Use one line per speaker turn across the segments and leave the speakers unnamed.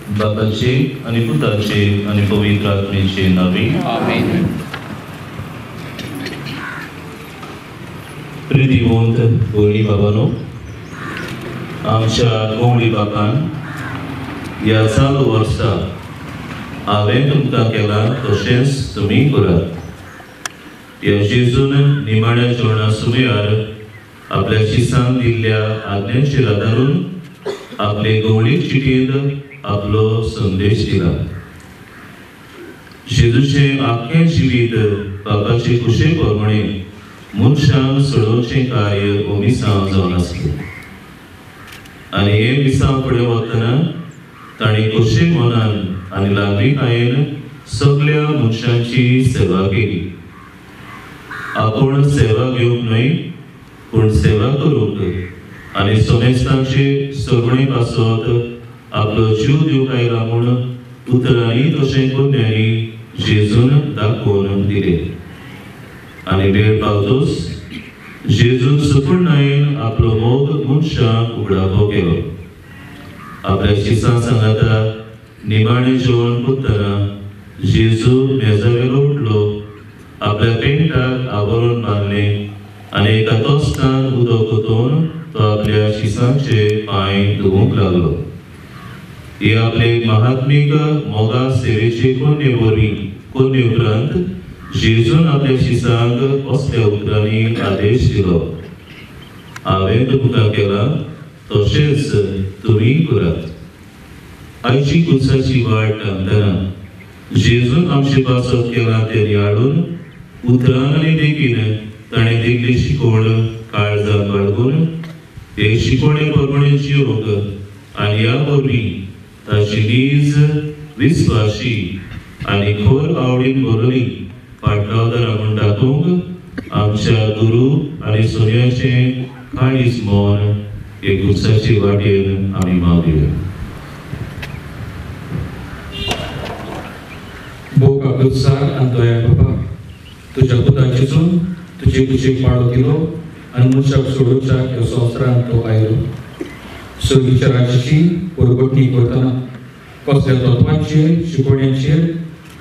बापाचे आणि पुताचे आणि पवित्र आत्मेचे नावे
आमेन.
प्रितीवंत गोळी बाबानो, आमच्या गोवळी बापान ह्या चालू वर्सा हांवें तुमकां केलां तशेंच तुमी करात. ह्या जेजून निमाण्या जेवणा सुमयार आपल्या शिसान दिल्ल्या आज्ञांचेर आदारून आपले गवळी चिटींत आपलो संदेश दिला. जेजूचें आख्खें जिवीत बापाचे कुशे प्रमाणे मनशांक सोडोवचें कार्य हो मिसांव जावन आसलें. आनी हे मिसांव फुडें वतना ताणें कुशे मनान आनी लागीकायेन सगळ्या मनशांची सेवा केली. आपूण सेवा घेवंक न्हय, पूण सेवा करूंक आनी सोमेस्तांचे सोडणे पासत आपलो जीव दिवंक आयला म्हूण उतरांनी तशें कन्यांनी जेजून दाखोवन दिलें. आनी वेळ पावतूच जेजून सुपूर्णायेन आपलो मोग मनशांक उगडावो केलो. आपल्या शिसां सांगाता निमाणें जेवण करतना जेजू मेजावेलो उठलो, आपल्या पेंटाक आवरण बांदलें आनी एका तोस्तान उदक ओतून तो आपल्या शिसांचे पांय धुवंक लागलो. ही आपले महात्मीक मोगा सेवेचे कोन्ये वरवीं कोन्ये उपरांत जेजून आपल्या शिसांक असल्या उतरांनी आदेश दिलो. हांवें तुमकां केलां तशेंच तुमी करात. आयची कुसाची वाट थांबतना जेजून आमचे पासत केलां तें नियाळून उतरां आनी देखीन ताणें दिल्ली शिकवण काळजांत बाळगून हे शिकवणे प्रमाणे जियोंक आनी ह्या वरवीं ताची नीज विस्वाशी आनी खोर आवडीन बरोवरी पाटलावदार म्हणून दाखोवंक आमच्या गुरू आनी सोन्याचें काळीज मोन हे गुसाची वाटेन आमी मागुया.
बोका गुस्सार आनी दया बाबा, तुज्या पुताचेसून तुजे कुशीक पाळो दिलो आनी मनशाक सोडूच्या ह्या संवसारांत तो आयलो. सर्वीच्या राज्याची परगटणी करतना कसल्या तत्वांचेर शिकवण्यांचेर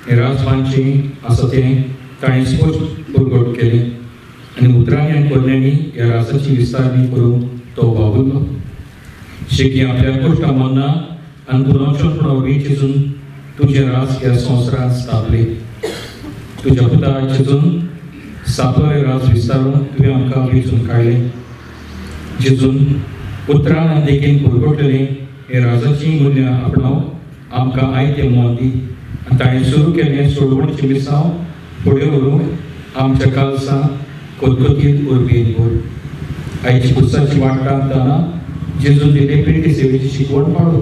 हे राजपांचें आसा तें ताणें स्पश्ट परगट केलें आनी उतरांनी आनी कन्यांनी ह्या राजाची विस्तारणी करूंक तो वावुरलो. शेकी आपल्या कश्टा मन्ना आनी गुणांचोपणा वरवीं चिंतून तुजें राज ह्या संवसारांत स्थापलें. तुज्या पुता चिंतून सातवे राज विस्तारून तुवें आमकां वेंचून काडलें. जेजून पुत्रान आनी देखीन परगटलें हे राजाचीं मूल्यां आपणावंक आमकां आयतें मोल दी आनी ताणें सुरू केलें सोडवणचें मिसांव फुडें व्हरूंक आमच्या काळजां कोतकोतीत उर्बेन भर. आयची पुरसाची वाट टांकतना जेजून दिले पेटी सेवेची शिकवण पाळो.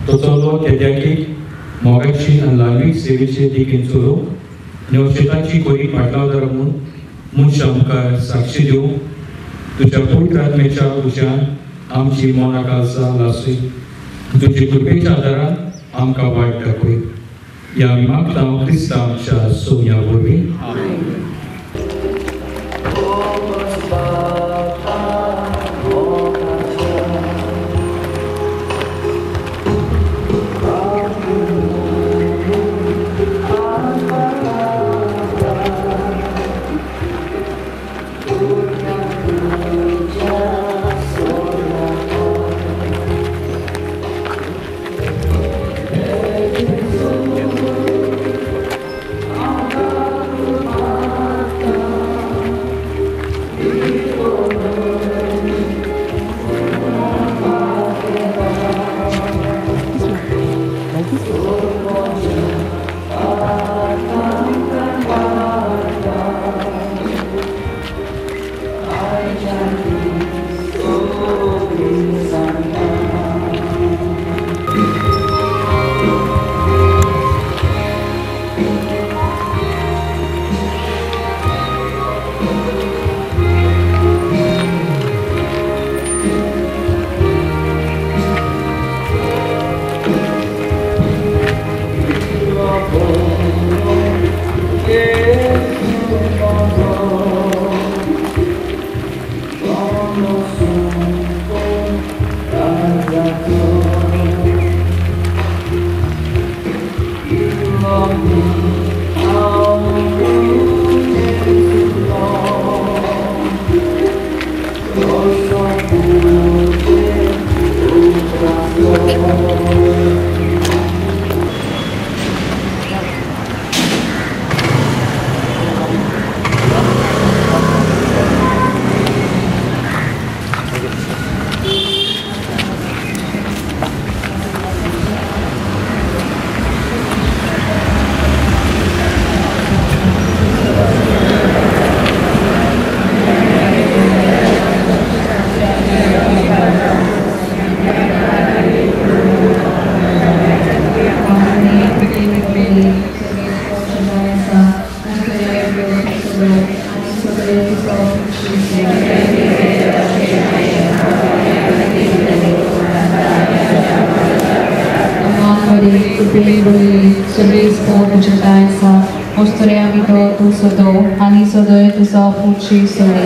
तो चलो तेद्याकीक मोगाची आनी लागीं सेवेचे देखीन चलोवंक आनी अशेताची कोरी पाटलावदार म्हूण मनशां मुखार साक्षी दिवंक तुज्या पवित्र आत्म्याच्या उज्यान आमची मोना काळजां लासय. तुजे कृपेच्या आदारान आमकां वाट दाखय. ह्या आमी मागता क्रिस्ता आमच्या सोन्या वरवीं.
Ani sodoje tu sa opuči soli.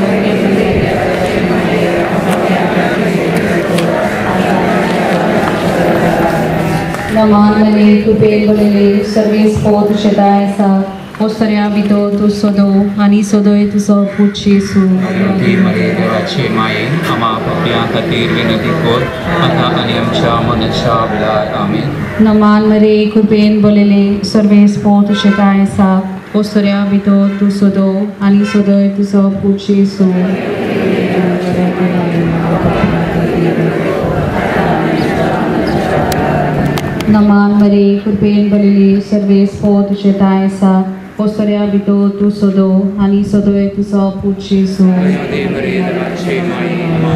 Naman mali tu pelbolili service pod chedai sa Ostaria bito tu sodo ani sodoje tu sa opuči su.
Di Maria Rachi Mai ama papiyan katir vinati kor atha aniyam cha manasha bilal amin.
Naman mali tu pelbolili service pod chedai sa Ostaria bito tu sodo ani sodoje tu sa opuči su. Naman mari kurpen balili service pod chetai sa Ostaria bito tu sodo ani sodoje tu sa opuči su.
Di Maria Rachi Mai ama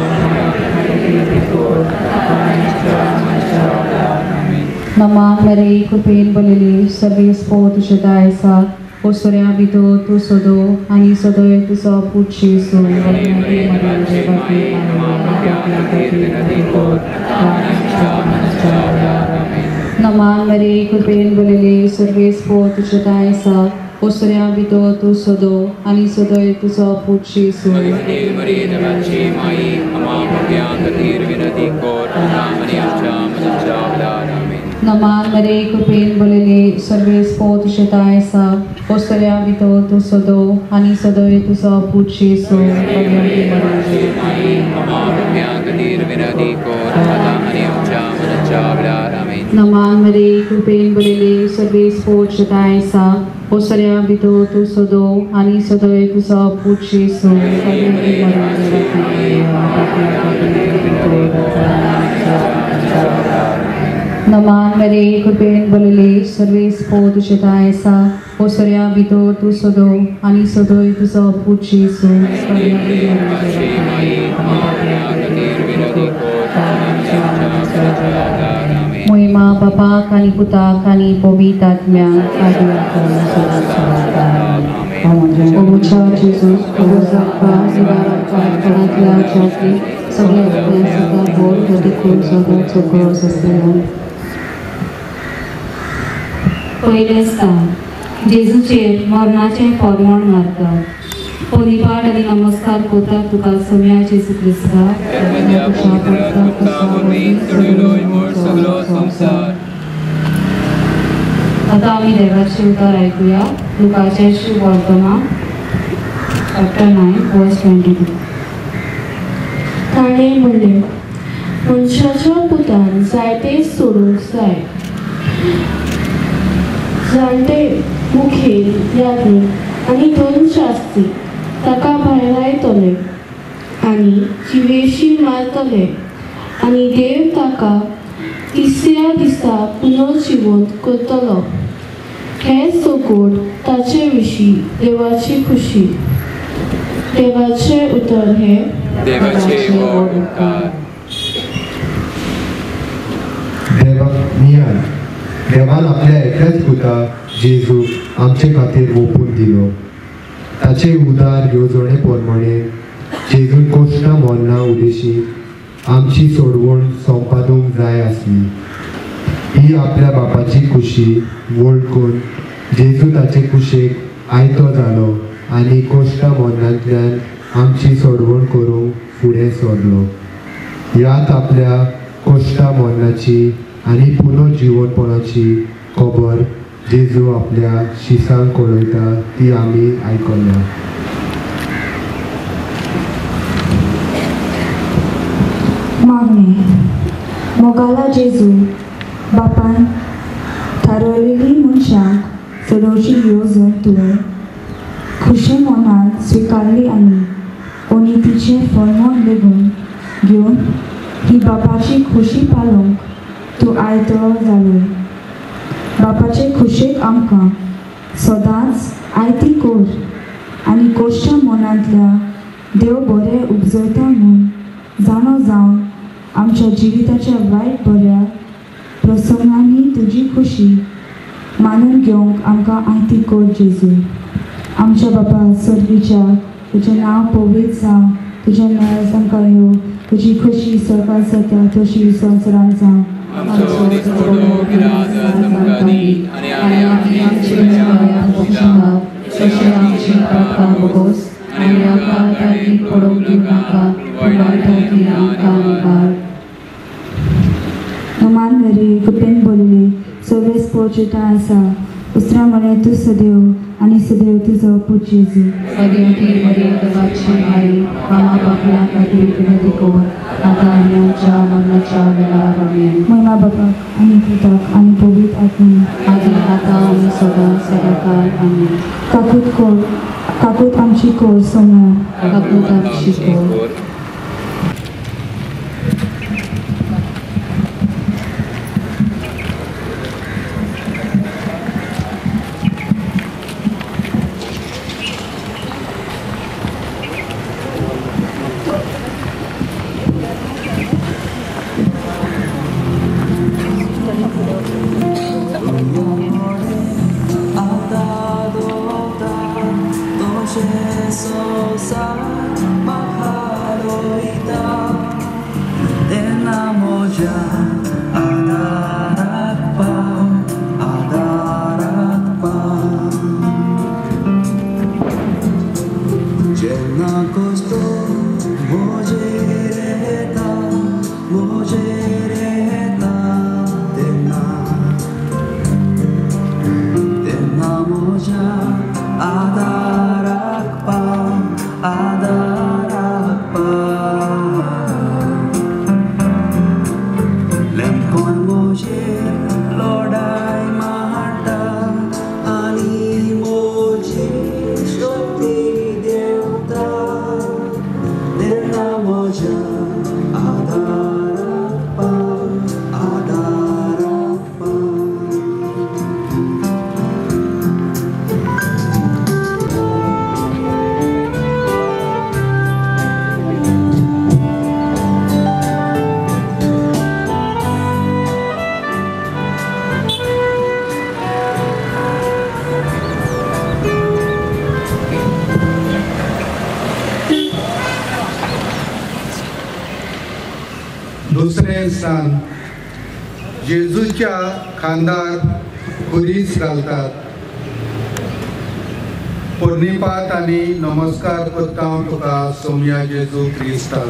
Naman mari kurpen balili service pod chetai sa Ostaria bito tu sodo ani sodoje tu sa opuči su. Naman mari kurpen balili service pod chetai sa Ostaria bito tu sodo ani sodoje tu sa opuči su.
Di Maria Rachi Mai ama papiyan katir vinati kor atha aniyam cha manasha bilal amin.
Naman mari kurpen balili service pod chetai sa Ostaria bito tu sodo ani sodoje tu sa opuči su. Naman mari kurpen balili service pod chetai sa Ostaria bito tu sodo ani sodoje tu sa opuči su. Naman mari kurpen balili service pod chetai sa Ostaria bito tu sodo ani sodoje tu sa opuči su. Muima Bapa kani Puta kani Pavitratma Obucha Jesus Obuzakpa Zivarakpa Kanatla Chakri सगळे सगळा बोल कधी खूप सगळं चुकव असलेलं पहिले स्थान जेजूचेर मरणाचे फॉर्मण मारतात परिपाठ आणि नमस्कार करतात तुका समिया जेजू क्रिस्ता आता आम्ही देवाचे उतार ऐकूया लुकाचे शुभ वर्तमान चॅप्टर 9 वर्स 22
ताणे म्हणले मनशाच्या पुतान जायते सोडूंक जाय जाणटे मुखेल याज्ञिक आनी दोन शास्त्री ताका भायर लायतले आनी जिवेशी मारतले आनी देव ताका तिसऱ्या दिसा पुनर्जिवंत करतलो हे सगोड ताचे विशीं देवाची खुशी देवाचे उतर हे
देवाचे उपकार
देवान आपल्या एकल्याच पुता जेजू आमचे खातीर ओपून दिलो ताचे उदार येवजणे प्रमाणे जेजून कोश्टां मोन्ना उदेशी आमची सोडवण संपादूंक जाय आसली ही आपल्या बापाची खुशी वळखून जेजू ताचे कुशेक आयतो जालो आनी कोश्टां मोन्नांतल्यान आमची सोडवण करूंक फुडें सरलो ह्यात आपल्या कोश्टां मोन्नाची आनी पुनर्जिवनपणाची खबर जेजू आपल्या शिसांक कळयता ती आमी आयकल्या
मागणी
मोगाला जेजू बापान थारवलेली मनशांक चलोवची येवजण तुवें खुशे मनान स्विकारली आनी उनितीचें फळमोन लेगून घेवन ही बापाची खुशी पालोवंक तूं आयतो जालोय. बापाचे खुशेक आमकां सदांच आयती कोर आनी कोश्टा मनांतल्या देव बरें उपजयता म्हूण जाणो जावन आमच्या जिविताच्या वायट बऱ्या प्रसंगांनी तुजी खुशी मानून घेवंक आमकां आयती कोर जेजू. आमच्या बापा सर्गीच्या तुजें नांव पवित्र जावं, तुजें नेज आमकां येवं, तुजी खुशी सरकार जाता तशी संवसारांत जावं. मान मेरी कुपेन बोलली सगळेच पोचता आसा उसरा म्हणे तूं सदैव आनी सदैव तुजो पूत जेजू.
सदैव मरी देवाची आई आम्हा पापल्या खातीर विनंती कर आता आनी आमच्या मरणाच्या वेळार आमेन.
महिमा बापाक आनी पुताक आनी पवित्र आत्म्याक
आदी आता आनी सदां सदाकाळ आमेन.
काकूत आमची कोर सोम्या
काकूत आमची कोर.
दुसरें स्थान जेजूच्या खांदार खुरीस घालतात. पोरनिपात आनी नमस्कार करता हांव तुका सोम्या जेजू क्रिस्ता.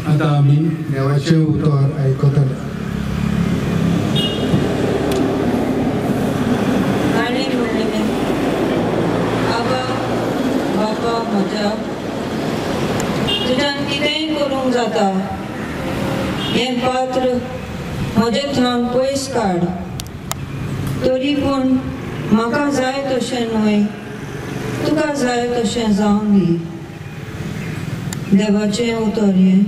आतां आमी देवाचें उतर आयकतले.
म्हज्या तुज्यान कितेंय करूंक जाता हें पात्र म्हजे थंग पयस काड. तरी पूण म्हाका जाय तशें न्हय तुका जाय तशें जावंक दी. देवाचें उतर हें.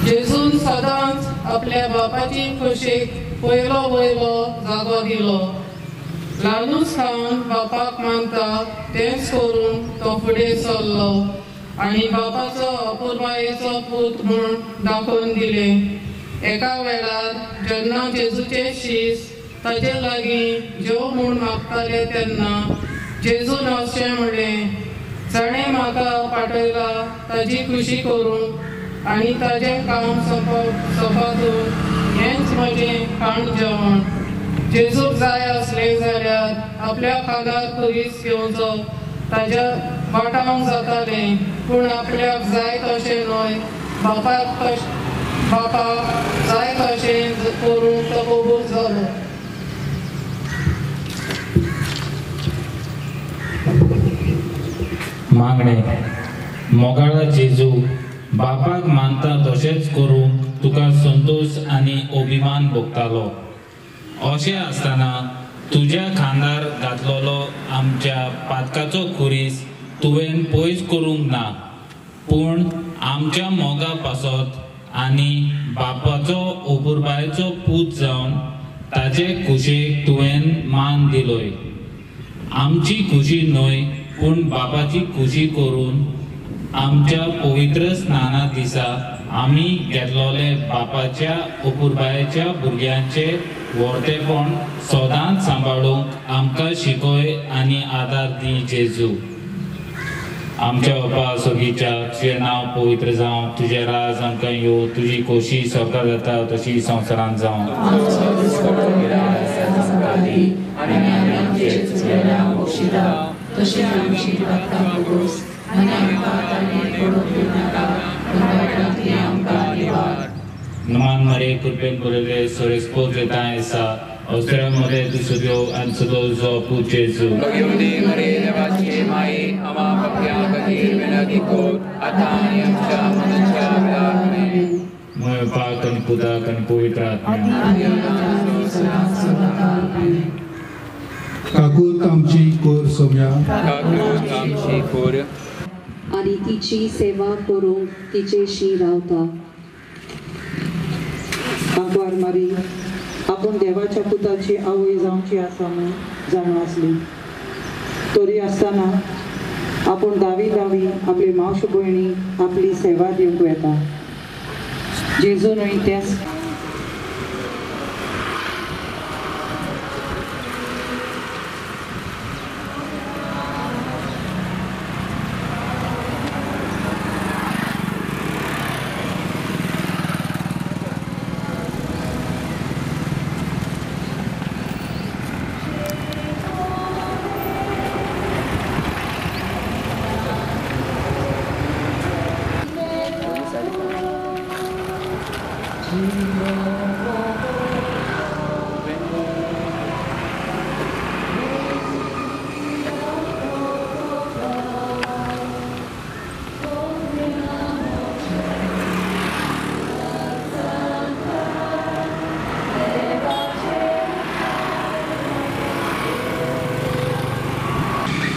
जेजून सदांच आपल्या बापाची खोशेक पयलो जागो दिलो. ल्हानूचपणान बापाक मानता तेंच करून तो फुडें सरलो आनी बापाचो अपुरबायेचो पूत म्हूण दाखोवन दिलें. एका वेळार जेन्ना जेजूचे शीस ताचे लागीं जेव म्हूण मागताले तेन्ना जेजून अशें म्हणलें, जाणें म्हाका पाठयला ताची खुशी करूंक आनी ताजें काम सोंपातून हेंच म्हजें खाण जेवण. जेजूक जाय आसलें जाल्यार आपल्या खांदार खुरीस घेवचो ताज्या वाटावंक जातालें, पूण आपल्याक जाय तशें न्हय बापाक जाय तशें करूंक तो कबूल जालो.
मागणे मोगाळा जेजू बापाक मानता तशेंच करूंक तुका संतोष आनी अभिमान भोगतालो. अशें आसतना तुज्या खांदार घातलेलो आमच्या पातकाचो खुरीस तुवें पयस करूंक ना, पूण आमच्या मोगा पासत आनी बापाचो ओपुरबायेचो पूत जावन ताचे खुशेक तुवें मान दिलोय. आमची खुशी न्हय पूण बापाची खुशी करून आमच्या पवित्र स्नाना दिसा आमी घेतलोले बापाच्या ओपुरबायेच्या भुरग्यांचे वर्तेपण सदांच सांबाळूंक आमकां शिकय आनी आदार दी जेजू. आमच्या बापा सगळीच्या तुजें नांव पवित्र जावं, तुजें राज आमकां येवं, तुजी खोशी स्वर्गांत जाता तशी संवसारांत जावं. नमान मरे कृपेन बरयले सोरेस्पोत येताय आसा अवसरांमध्ये तू सगळो आनी सगळो जो पूत जेजू.
मरे देवाची माये आमा पापया खातीर विनंती कर आतां आनी आमच्या मरणाच्या वेळार. आमेन.
मोय पाक आनी पुताक आनी पवित्र आत्म्या.
काकूत आमची कोर सोम्या,
काकूत आमची कोर
आनी तिची सेवा करूंक तिचेशी रावता.
आंकवार मारी आपूण देवाच्या पुताची आवय जावची आसा म्हूण जाणू आसली, तरी आसतना आपूण दावी दावी आपली मावश भयणी आपली सेवा दिवंक येता. जेजूनय तेंच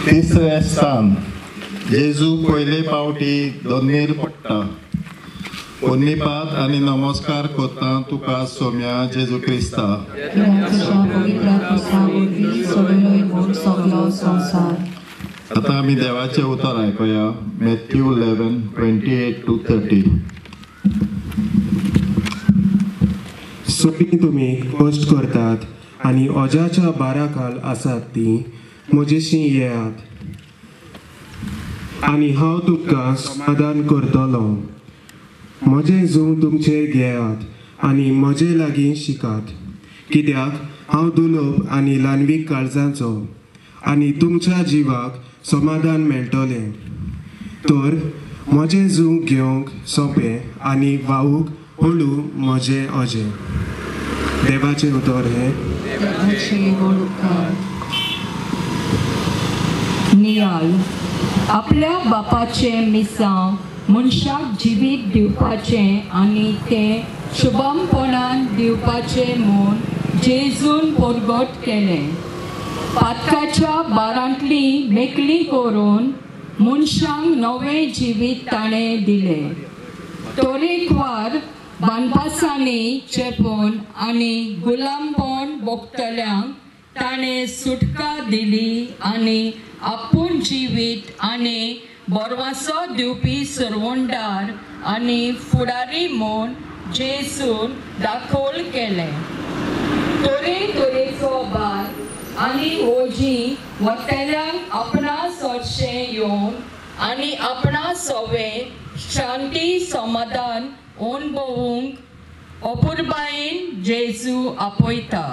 तिसरें स्थान जेजू पयले पावटी दोनीर पडटा. पोन्निपात आनी नमस्कार करता तुका सोम्या जेजू क्रिस्ता. आतां आमी देवाचें उतर आयकुया. मॅथ्यू 11:28-30.
सोपी तुमी कश्ट करतात आनी ओजाच्या बाराकाल आसात ती म्हजेशी येयात आनी हांव तुमकां समाधान करतलो. म्हजें जूं तुमचेर घेयात आनी म्हजे लागीं शिकात, कित्याक हांव दुलोप आनी ल्हानवीक काळजाचो आनी तुमच्या जिवाक समाधान मेळटलें. तर म्हजें जूं घेवंक सोंपें आनी वाहूक हळू म्हजें ओजें. देवाचें उतर हें.
नियाळ आपल्या बापाचें मिसांव मनशाक जिवीत दिवपाचें आनी तें शुभमपणान दिवपाचें म्हूण जेजून परगट केलें. पातकाच्या बारांतली मेकळी करून मनशांक नवें जिवीत ताणें दिलें. तरेकवार बानपासांनी चेपून आनी गुलामपण भोगतल्यांक ताणें सुटका दिली आनी आपूण जिवीत आनी बरवासो दिवपी सरवंडार आनी फुडारी म्हूण जेजून दाखोल केलें. तरेतरेचो बार आनी ओजी वतेल्यांक आपणा सोडशें येवन आनी आपणा सवें शांती समाधान अणभवूंक अपुरबायेन जेजू आपयता.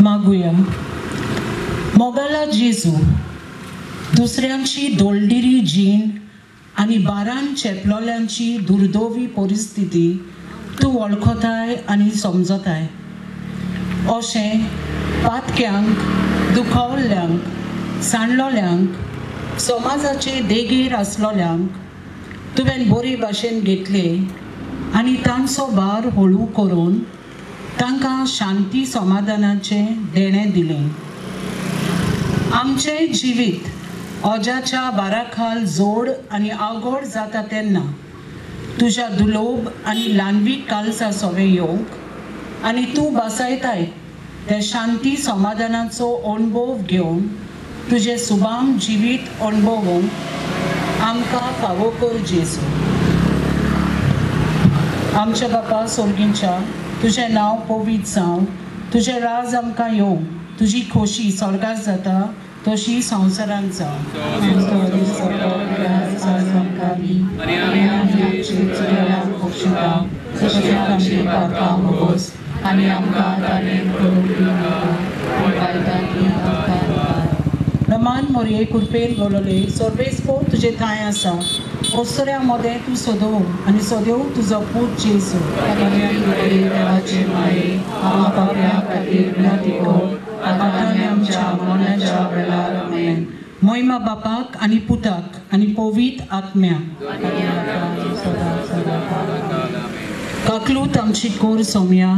मागुया. मोगाला जेजू, दुसऱ्यांची दोलडिरी जीण आनी बारान चेपलोल्यांची दुर्दैवी परिस्थिती तूं वळखताय आनी समजताय. अशें पातक्यांक, दुखवल्ल्यांक, सांडलोल्यांक, समाजाचे देगेर आसलोल्यांक तुवें बरे भाशेन घेतले आनी तांचो भार हळू करून तांकां शांती समाधानाचें देणें दिलें. आमचें जिवीत ओजाच्या बारा खाल जोड आनी आवगोड जाता तेन्ना तुज्या दुलोब आनी ल्हानवीक कालसा सोवे येवंक आनी तूं बासायताय ते शांती समाधानाचो अणभव घेवन तुजें सुबाम जिवीत अणभवूंक आमकां फावो कर जेजू. आमच्या बापा सोर्गींच्या तुजें नांव पवित्र जावं, तुजें राज आमकां येवं, तुजी खोशी स्वर्गांत जाता तशी संवसारांत जावं. आनी आमकां नमान मोरये कृपेन बोलले सर्वेस्पो तुजे थांय आसा, ओसऱ्या मोदें तूं सोदोव आनी सोदेव तुजो पूत जेजू. देवाचे माये आमा पापयां खातीर विनंती कर, आतां आमच्या मरणाच्या वेळार आमेन. महिमा बापाक आनी पुताक आनी पवित्र आत्म्याक. काकलूत आमची कोर सोम्या.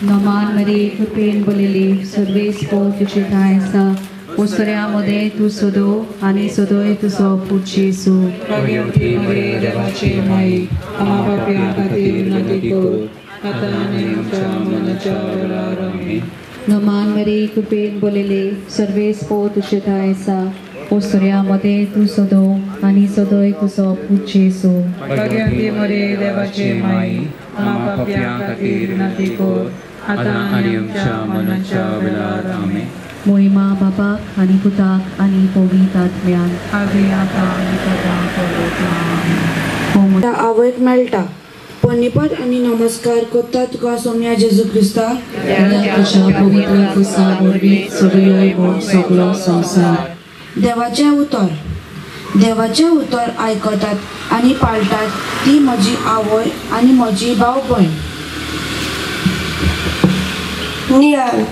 नमान मरे कृपेन बोलिले सर्वेस्पो तुजे थांय आसा, ओसऱ्यामध्ये तूं सोदोव आनी सोदोय तुजो पूत जेजू. देवाचे माये आमा पापयां खातीर विनंती कर, आतां आनी आमच्या मरणाच्या वेळार आमेन. नमान मरे कृपेन बोलिले सर्वेस्पो तुजे थांय आसा, ओसऱ्यामध्ये तूं सोदोव आनी सोदोय तुजो पूत जेजू.
मरे देवाचे माये आमा पापयां खातीर विनंती कर, आतां आनी आमच्या मरणाच्या वेळार आमेन.
महिमा बापाक आनी पुताक आनी पवित्र आत्म्याक.
आवयक मेळटा पन्नीपद आनी नमस्कार करता तुका सोम्या जेजू क्रिस्ता.
पवित्र पुसा वरवीं सगळो संसार.
देवाचें उतर आयकतात आनी पाळटात ती म्हजी आवय आनी म्हजी भाव भयण.
नियाल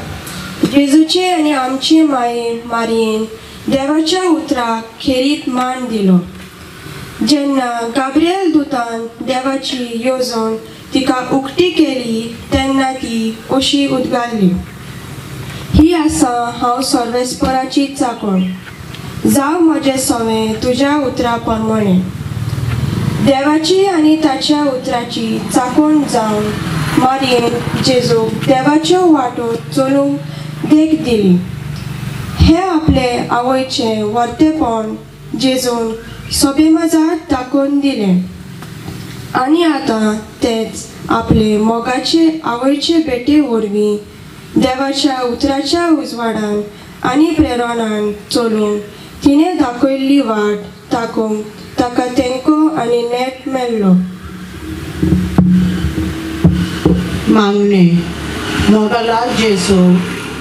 जेजूचे आनी आमचे मारयेन देवाच्या उतराक खेरीत मान दिलो. जेन्ना गाब्रिएल दुतान देवाची येवजण तिका उक्ती केली तेन्ना ती अशी उद्गारली, ही आसा हांव सर्वेस्पराची चाकण, जावं म्हजें सवें तुज्या उतरा प्रमाणें. देवाची आनी ताच्या उतराची चाकण जावन मारयेन जेजूक देवाच्यो वाटो चलूंक देख दिली. हे आपले आवयचें वर्तेपण जेजून सोबे मजात दाखोवन दिलें आनी आतां तेच आपले मोगाचे आवयचे बेटे वरवीं देवाच्या उतराच्या उजवाडान आनी प्रेरणान चलूंक तिणें दाखयल्ली वाट ताकूंक ताका तेंको आनी नेट मेळ्ळो.
मागणे मोगाला जेजू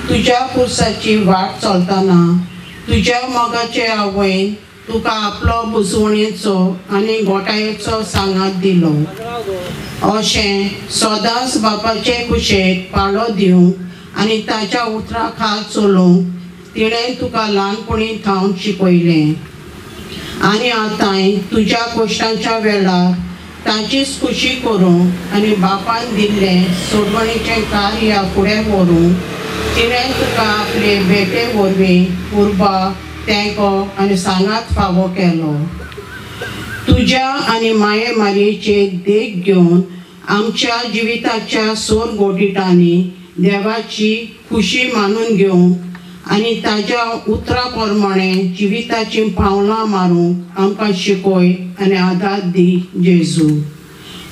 तुज्या पुरसाची वाट चलतना तुज्या मोगाचे आवयन तुका आपलो बुजवणेचो आनी गोठायेचो सांगात दिलो. अशें सदांच बापाचे कुशेक पाळो दिवंक आनी ताच्या उतरा खाल चलोवंक तिणें तुका ल्हानपणी थावन शिकयलें. आनी आतां तुज्या कश्टांच्या वेळार तांचीच खुशी करूंक आनी बापान दिल्लें सोडवणेचें कार्य फुडें व्हरूंक तिणें तुका आपले बेटे वरवीं उर्बा तेंको आनी सांगात फावो केलो. तुज्या आनी माये मारयेचे देख घेवन आमच्या जिविताच्या सोर गोडिटांनी देवाची खुशी मानून घेवंक आनी ताज्या उतरा प्रमाणें जिविताचीं पावलां मारूंक आमकां शिकय आनी आदार दी जेजू.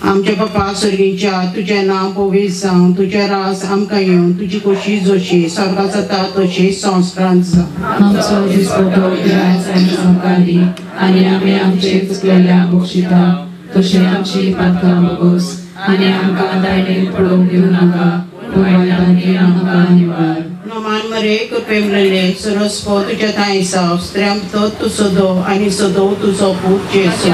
आमच्या बापा सर्गीच्या तुझें नांव पवित्र जावं, तुझें रास आमकां येवं, तुजी खोशी जशी स्वर्गांत जाता तशी संवसारांत जावं.
आमचो दिसपतो गिरायक आनी सहकारी आनी आमी आमचे चुकलेल्यांक बक्षिता, तशें आमची पातकां बगोस आनी आमकां दायणेक पडोवंक दिवं नाका, पूण वायटांतल्यान आमकां निवार.
नोमान मरे कृपेमलेले सरस्वो तुझ्या थायसा, स्त्र्यां तो तूं सोदो आनी सोदो तुजो पूत जेसू.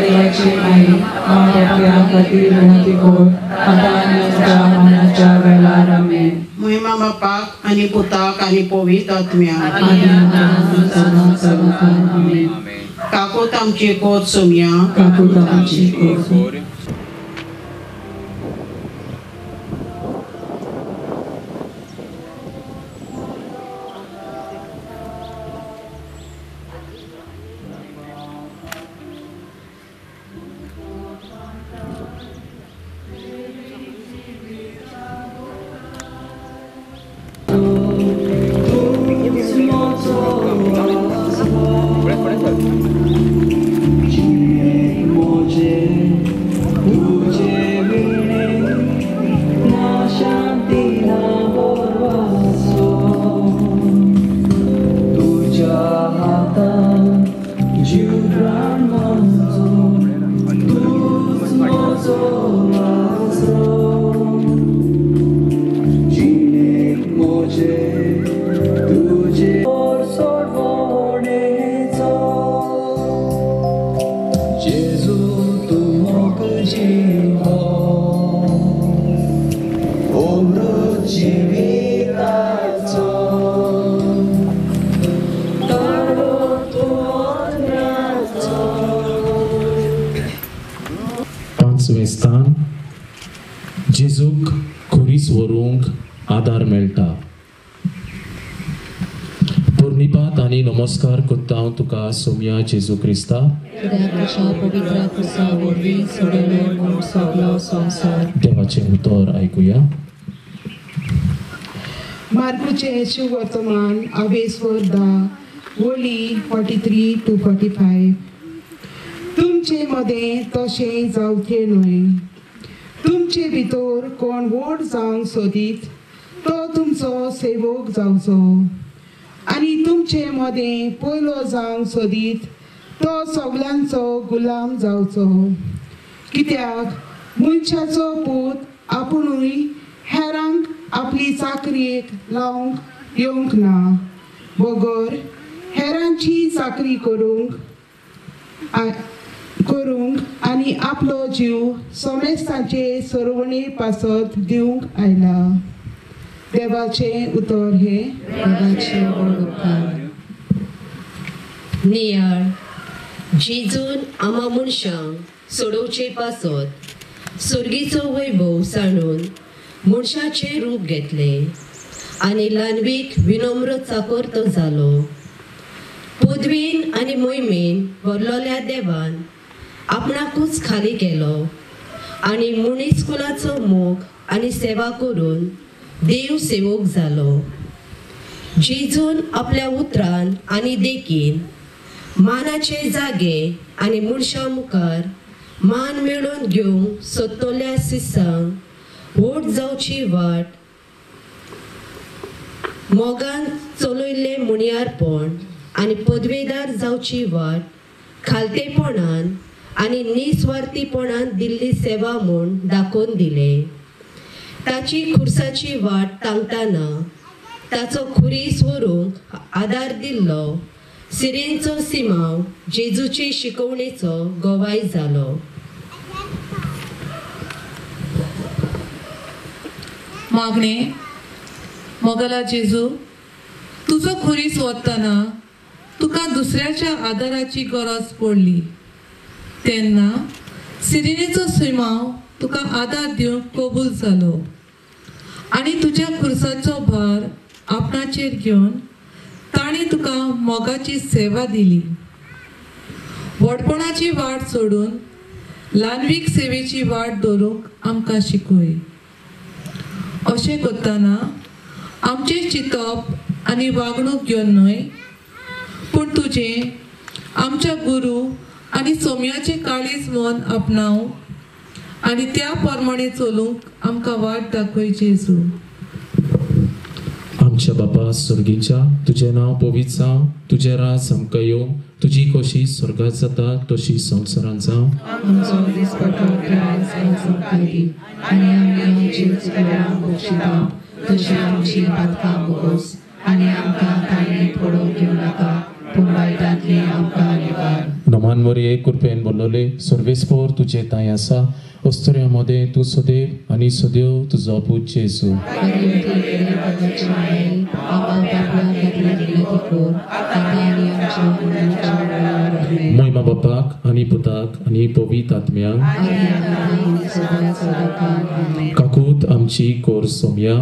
देवाचे आई आमच्या खातीर विनंती कर, आतां आनी आमच्या मरणाच्या वेळार आमेन.
महिमा बापाक आनी पुताक आनी पवित्र आत्म्याक.
आमेन.
काकूत आमची कोत सोम्या,
काकूत आमची कोत.
पांचवें जेजूक खोरीस व्हरूंक आदार मेळटा. पोर्णिपात आनी नमस्कार करता हांव तुका सोम्या जेजू क्रिस्ता.
पवित्र खुर्सा वरवीं सोडलो म्हूण सगलो संवसार.
देवाचें उतर आयकुया.
मार्कूचे शुवर्तमान आवेस्वर 10 वळी 43 to 45. तुमचे मदें तशें जावचें न्हय. तुमचे भितर कोण व्हड जावंक सोदीत तो तुमचो सेवक जावचो, आनी तुमचे मदें पयलो जावंक सोदीत तो सगल्यांचो गुलाम जावचो. कित्याक मनशाचो पूत आपुणूय हेरांक आपली चाकरेक लावंक येवंक ना, बगर हेरांची चाकरी करूंक आनी आपलो जीव सोमेस्तांचे सरवणे पासत दिवंक आयला. देवाचें उतर हे.
नियाळ जेजून आमा मनशांक सोडोवचे पासत सुर्गीचो वैभव सांडून मनशाचे रूप घेतले आनी ल्हानवीक विनम्र चाकर तो जालो. पदवीन आनी मोहिमेन भरलोल्या देवान आपणाकूच खाली केलो आनी मुनिस्कुलाचो मोग आनी सेवा करून देव सेवक जालो. जेजून आपल्या उतरान आनी देखीन मानाचे जागे आनी मनशां मुखार मान मेळोवन घेवंक सोदतल्या सिसांक व्हड जावची वाट, मोगान चलयल्ले मुणयारपण आनी पदवेदार जावची वाट खालतेपणान आनी निस्वार्थीपणान दिल्ली सेवा म्हूण दाखोवन दिले. ताची खुर्साची वाट तांगताना ताचो खुरीस व्हरूंक आदार दिल्लो सिरेंचो सिमांव जेजूचे शिकवणेचो गवाय जालो.
मागणे मोगला जेजू, तुजो खुरीस वतना तुका दुसऱ्याच्या आदाराची गरज पडली तेन्ना सिरिनेचो सिमांव तुका आदार दिवंक कबूल जालो आनी तुज्या खुर्साचो भार आपणाचेर घेवन ताणें तुका मोगाची सेवा दिली. व्हडपणाची वाट सोडून ल्हानवीक सेवेची वाट दवरूंक आमकां शिकय. अशें करतना आमचें चिंतप आनी वागणूक घेवन न्हय, पूण तुजें आमच्या गुरू आनी सोम्याचें काळीज मन आपणाव आनी त्या प्रमाणे चलूंक आमकां वाट दाखय जेजू.
आमच्या बापा स्वर्गीच्या, तुझें नांव पवित्र जावं, तुजें राज आमकां येवं, तुजी खोशी स्वर्गांत जाता तशी संवसारांत जावं.
आमचो दिसपटो आयज आमकां दी, आनी आमी आमची चुकल्यांक बक्षिता तशी आमची पातकां भोगोस, आनी आमकां ताळणेंत पडोवंक दिवं नाका, पूण वायटांतली आमकां निवार.
नमान मरिये कृपेन भरलोले, सर्वेस्पर तुजें ताय आसा, अस्तुऱ्यामध्ये तूं सदैव आनी सदैव तुजो पूत जेजू. महिमा बापाक आनी पुताक आनी पवित्र आत्म्याक. काकूत आमची कोर सोम्या.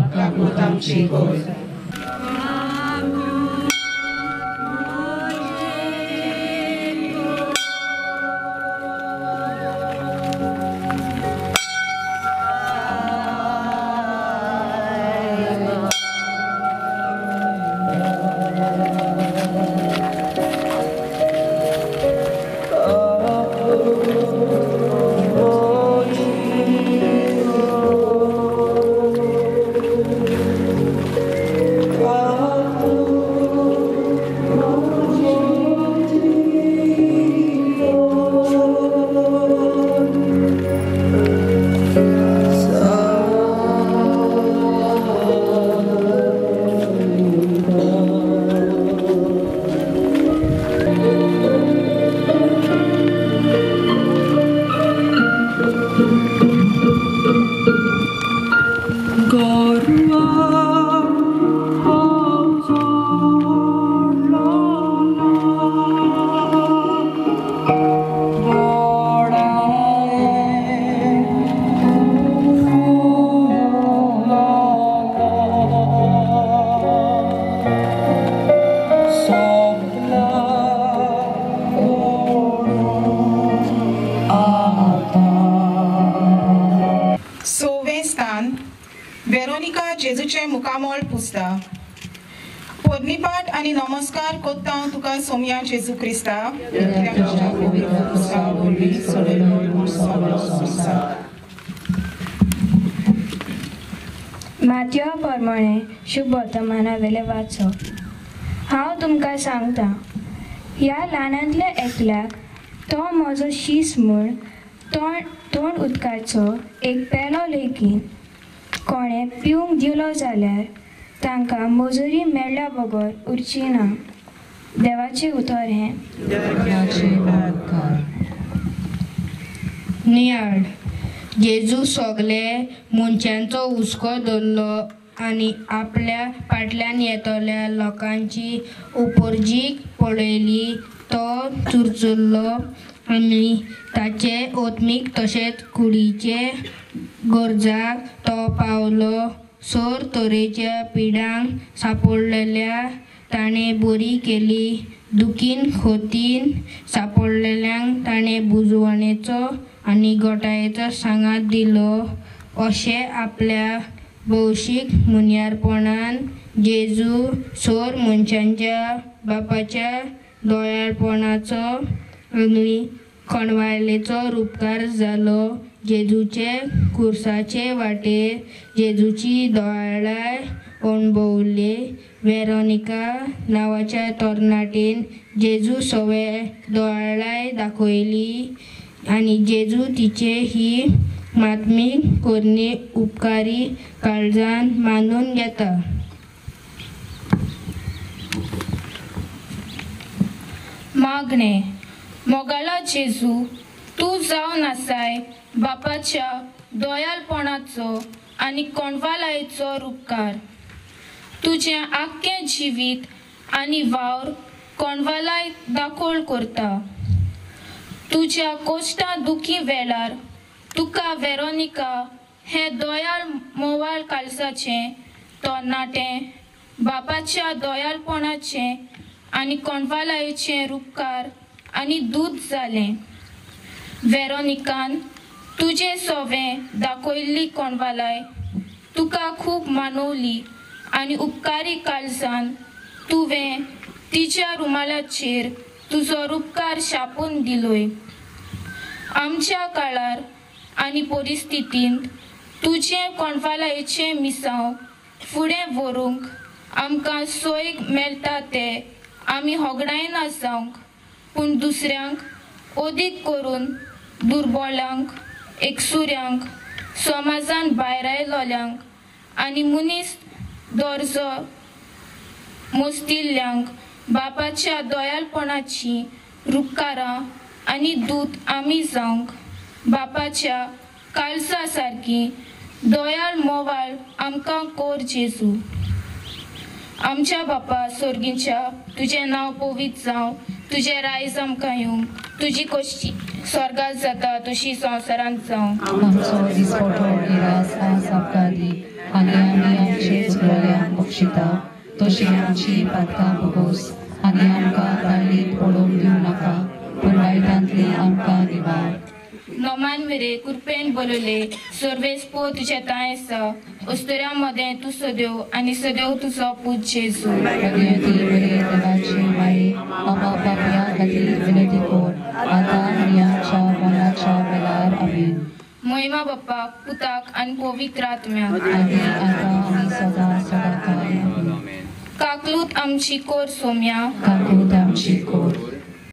वेरोनिका जेजूचे मुखामोळ पुसता. पोरनिपाट आनी नमस्कार कोत्ता तुका सोम्या जेजू क्रिस्ता.
मातयो प्रमाणे शुभ वर्तमाना वेले वाचो. हांव तुमकां सांगता, ह्या ल्हानांतल्या एकल्याक तो म्हजो शीस म्हूण तोंड उदकाचो एक पेलो लेगीत कोणें पिवंक दिलो जाल्यार तांकां मजुरी मेळ्ळ्या बगर उरची ना. देवाचें उतर हें.
नियाळ जेजू सगळे मनशांचो हुस्को धरलो आनी आपल्या फाटल्यान येतल्या लोकांची उपरजीक पळयली. तो चुरचुरलो आनी ताचे ओत्मीक तशेंच कुडीचे गरजाक तो पावलो. सोर तरेच्या पिडांक सांपडलेल्या ताणें बरी केली. दुखीन खोतीन सांपडलेल्यांक ताणें बुजवणेचो आनी गोठायेचो सांगात दिलो. अशें आपल्या भौशीक मुनियारपणान जेजू सोर मनशांच्या बापाच्या दोयाळपणाचो आनी खणवायलेचो रूपकार जालो. जेजूचे कुर्साचे वाटेर जेजूची दोयाळाय अणभवली. वेरोनिका नांवाच्या तरणाटेन जेजू सवे दोयाळाय दाखयली आनी जेजू तिचे ही मातमीक कोरणी उपकारी काळजान मानून घेता.
मागणे. मोगाला जेजू, तूं जावन आसाय बापाच्या दोयालपणाचो आनी कोणवालायेचो रूपकार. तुजें आख्खें जिवीत आनी वावर कोणवालाय दाखोळ करता. तुज्या कोश्टा दुखी वेळार तुका वेरोनिका हें दोयाल मोवाळ काळजाचें तरणाटें बापाच्या दोयालपणाचें आनी कोणवालायेचें रूपकार आनी दूद जालें. वेरोनिकान तुजें सोवें दाखयल्ली कोणवालाय तुका खूब मानवली आनी उपकारी काळजान तुवें तिच्या रुमालाचेर तुजो रूपकार छापून दिलोय. आमच्या काळार आनी परिस्थितींत तुजें कोणफालायेचें मिसांव फुडें व्हरूंक आमकां सोय मेळटा तें आमी होगडायन आसांक पूण दुसऱ्यांक अदीक करून दुर्बळांक एकसुऱ्यांक समाजान भायर आयलोल्यांक आनी मनीस दर्जो मोस्तिल्ल्यांक बापाच्या दोयालपणाची रुपकारां आनी दूत आमी जावंक बापाच्या काळजा सारकी दोयाल मोवाळ आमकां कोर जेजू. आमच्या बापा सर्गीच्या तुजें नांव पवित्र जावं, तुजें रायज आमकां येवंक, तुजी कशी स्वर्गांत जाता तशी संवसारांत जावं.
आमचो दिसपटो गिरास आज आमकां दी आनी आमी आमचे चुकलेल्यांक बक्षिता तशी आमची पातकां भोगोस आनी आमकां ताळीत पडोवंक दिवं नाका पूण वायटांतली आमकां निवार.
नोमान मेरे कृपेन बोलले सर्वेस्पो तुझे ताय आसा उस्तोऱ्या मदें तूं सदैव आनी सदैव तुजो पूत जेजू.
देवाची माई आमा पापया खातीर विनंती कर आतां आनी आमच्या मरणाच्या वेळार आमीन.
महिमा बापाक पुताक आनी पवित्र आत्म्याक
आनी आतां आनी सदां सदां काळ आमीन.
काकलूत आमची कोर सोम्या,
काकूत आमची कोर.